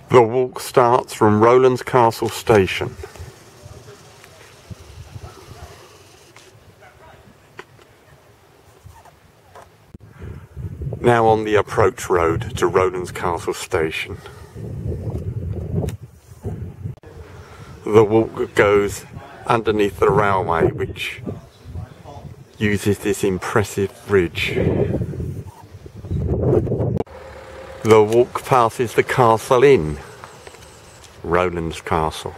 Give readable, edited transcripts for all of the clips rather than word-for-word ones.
The walk starts from Rowlands Castle station. Now on the approach road to Rowlands Castle station. The walk goes underneath the railway, which uses this impressive bridge. The walk passes the castle inn, Rowlands Castle.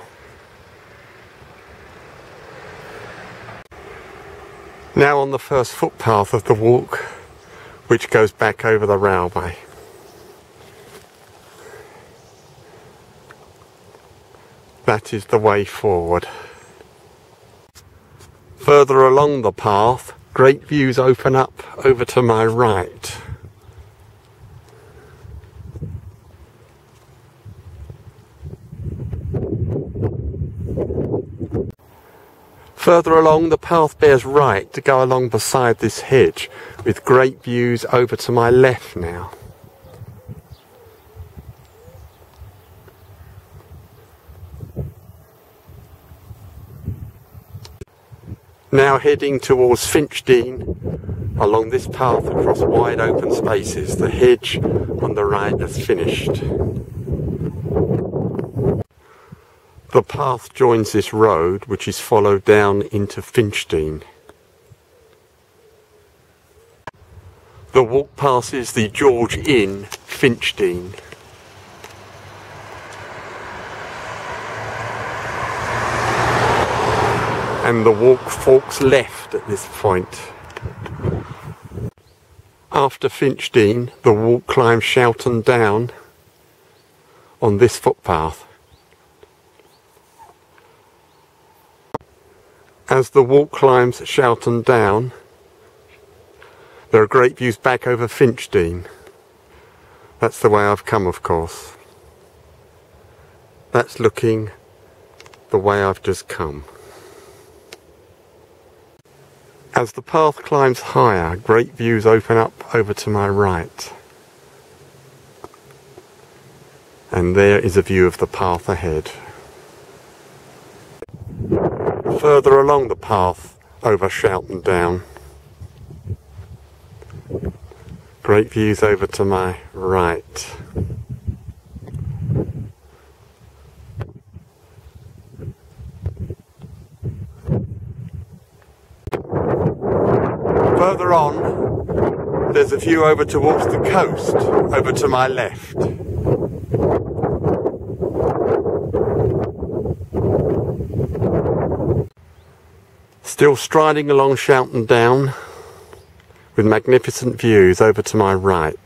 Now on the first footpath of the walk, which goes back over the railway. That is the way forward. Further along the path, great views open up over to my right. Further along, the path bears right to go along beside this hedge, with great views over to my left now. Now heading towards Finchdean, along this path across wide open spaces. The hedge on the right has finished. The path joins this road, which is followed down into Finchdean. The walk passes the George Inn, Finchdean. And the walk forks left at this point. After Finchdean, the walk climbs Chalton down on this footpath. As the walk climbs Chalton down, there are great views back over Finchdean. That's the way I've come, of course. That's looking the way I've just come. As the path climbs higher, great views open up over to my right. And there is a view of the path ahead. Further along the path over Chalton down. Great views over to my right. Further on, there's a view over towards the coast, over to my left. Still striding along Chalton Down, with magnificent views over to my right.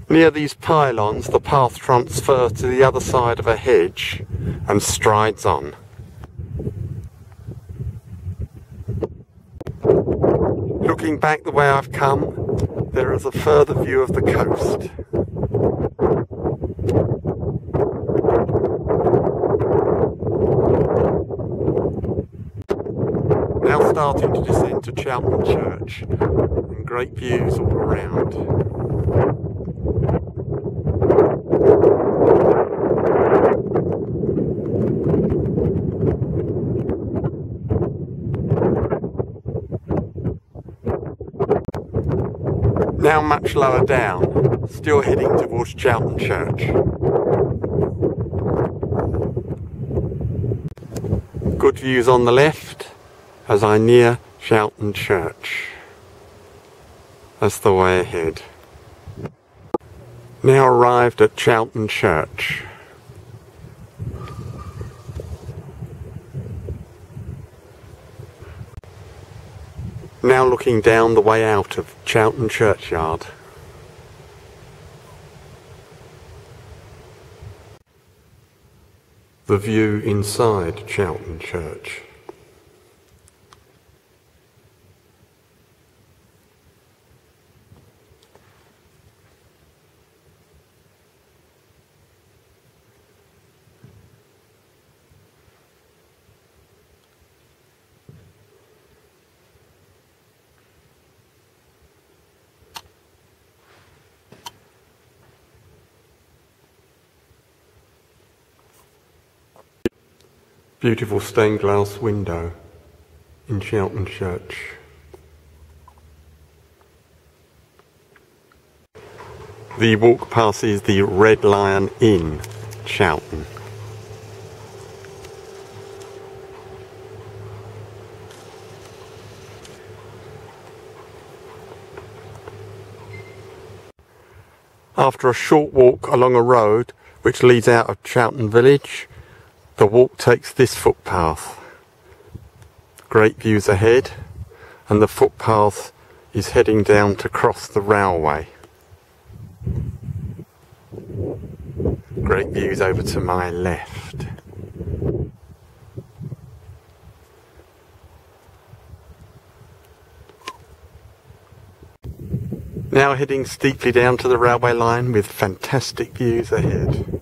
Near these pylons, the path transfers to the other side of a hedge and strides on. Looking back the way I've come, there is a further view of the coast. Now starting to descend to Chalton Church, and great views all around. Now much lower down, still heading towards Chalton Church. Good views on the left as I near Chalton Church. That's the way ahead. Now arrived at Chalton Church. Now looking down the way out of Chalton Churchyard. The view inside Chalton Church. Beautiful stained glass window in Chalton Church. The walk passes the Red Lion Inn, Chalton. After a short walk along a road which leads out of Chalton village, the walk takes this footpath. Great views ahead, and the footpath is heading down to cross the railway. Great views over to my left. Now heading steeply down to the railway line with fantastic views ahead.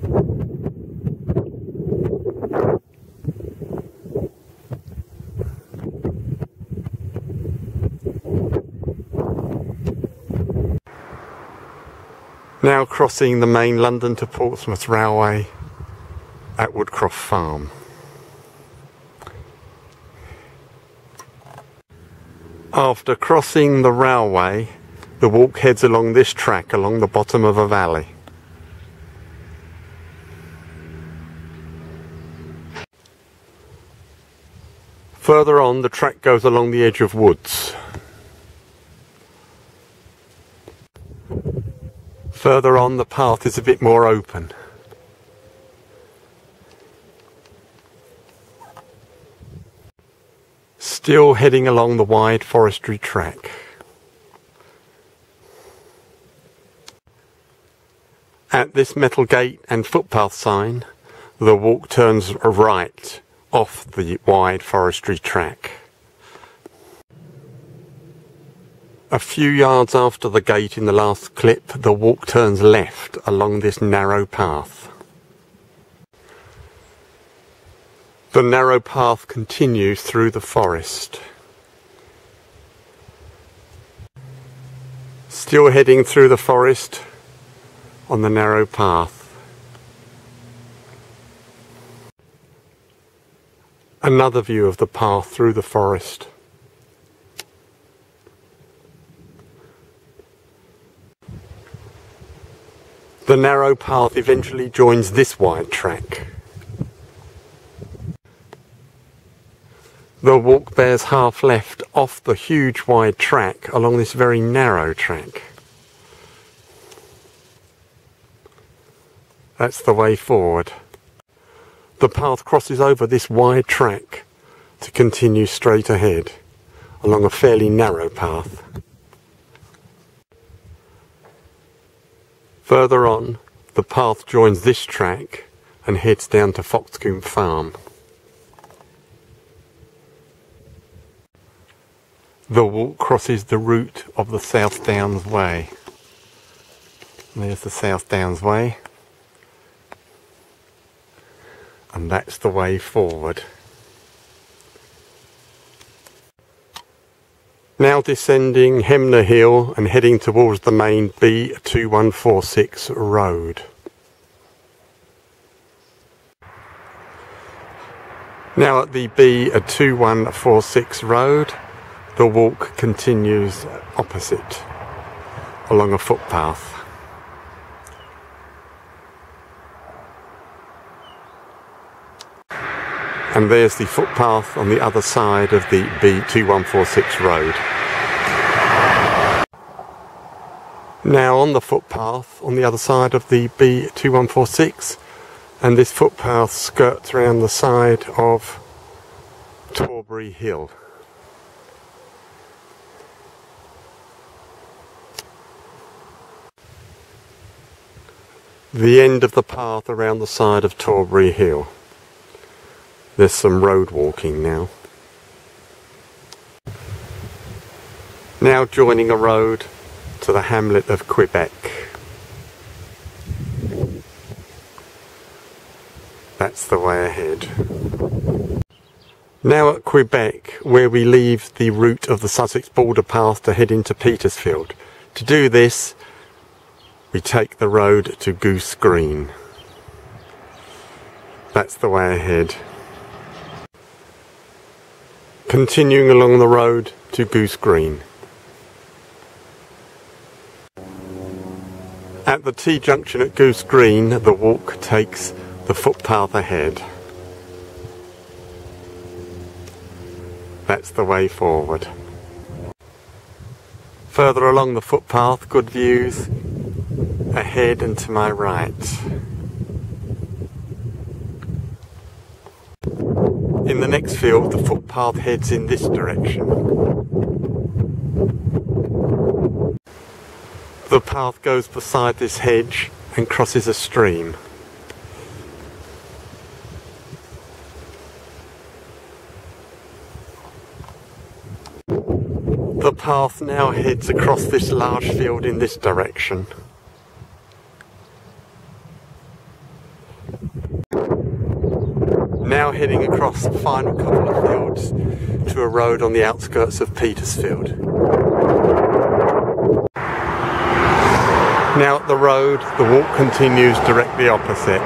Now crossing the main London to Portsmouth Railway at Woodcroft Farm. After crossing the railway, the walk heads along this track along the bottom of a valley. Further on, the track goes along the edge of woods. Further on, the path is a bit more open. Still heading along the wide forestry track. At this metal gate and footpath sign, the walk turns right off the wide forestry track. A few yards after the gate in the last clip, the walk turns left along this narrow path. The narrow path continues through the forest. Still heading through the forest on the narrow path. Another view of the path through the forest. The narrow path eventually joins this wide track. The walk bears half left off the huge wide track along this very narrow track. That's the way forward. The path crosses over this wide track to continue straight ahead along a fairly narrow path. Further on, the path joins this track and heads down to Foxcombe Farm. The walk crosses the route of the South Downs Way. There's the South Downs Way. And that's the way forward. Now descending Hemner Hill and heading towards the main B2146 road. Now at the B2146 road, the walk continues opposite along a footpath. And there's the footpath on the other side of the B2146 road. Now on the footpath on the other side of the B2146, and this footpath skirts around the side of Torbury Hill. The end of the path around the side of Torbury Hill. There's some road walking now. Now joining a road to the hamlet of Quebec. That's the way ahead. Now at Quebec, where we leave the route of the Sussex Border Path to head into Petersfield. To do this, we take the road to Goose Green. That's the way ahead. continuing along the road to Goose Green. At the T-junction at Goose Green, the walk takes the footpath ahead. That's the way forward. Further along the footpath, good views ahead and to my right. In the next field, the footpath heads in this direction. The path goes beside this hedge and crosses a stream. The path now heads across this large field in this direction. Now heading across the final couple of fields to a road on the outskirts of Petersfield. Now at the road, the walk continues directly opposite.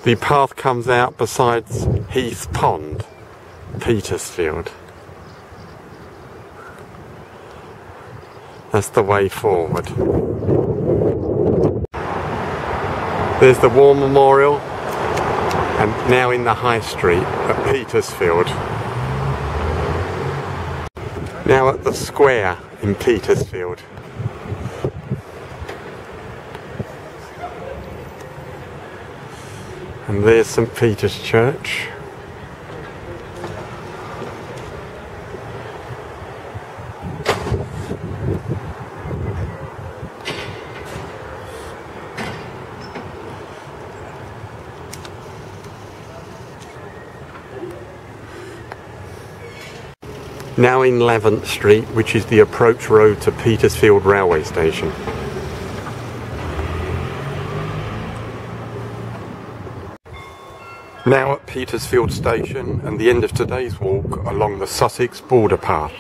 The path comes out beside Heath Pond, Petersfield. That's the way forward. There's the War Memorial, and now in the High Street at Petersfield. Now at the square in Petersfield. And there's St. Peter's Church. Now in Lavant Street, which is the approach road to Petersfield railway station. Now at Petersfield station and the end of today's walk along the Sussex Border Path.